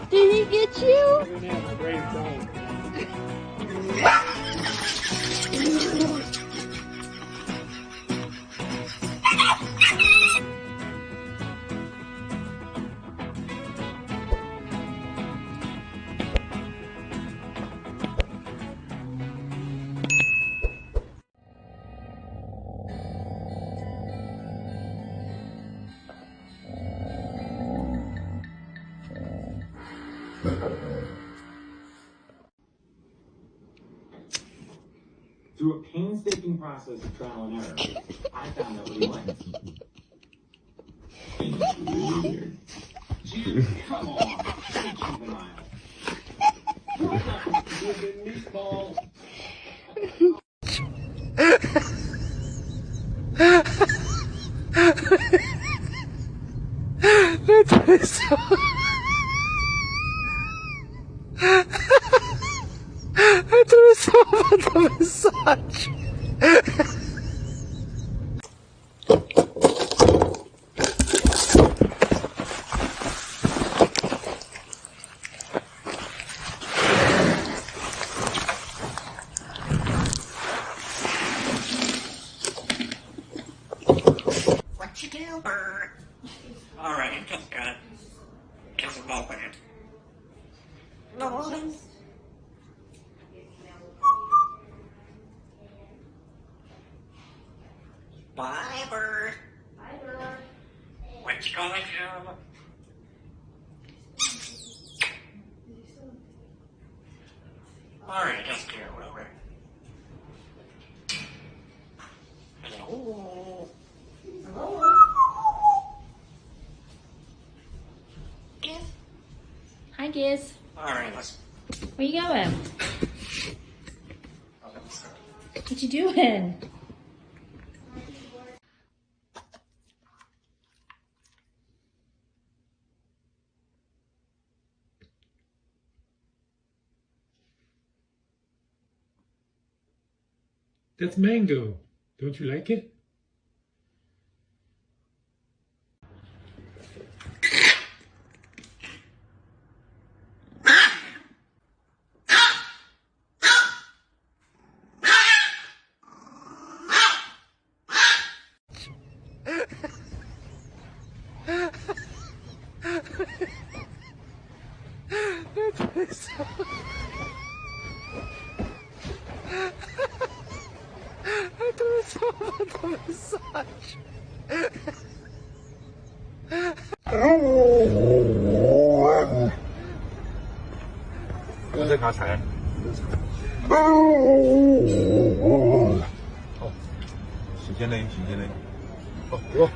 Did he get you? Through a painstaking process of trial and error, I found out what he liked. Weird. Jim, come on. Juvenile. Meatball. That is so... Это весомо массаж. What you do, bird? All right, just good. Just a moment. Noise. Bye, bird. Bye, bird. What you gonna do? All right, just here, Wilbur. Hello. Hello. Giz. Hi, Giz. All right, let's. Where you going? What you doing? That's mango. Don't you like it? That is so... Это весомо массаж. 用这卡踩。哦，时间嘞，时间嘞。哦，哟。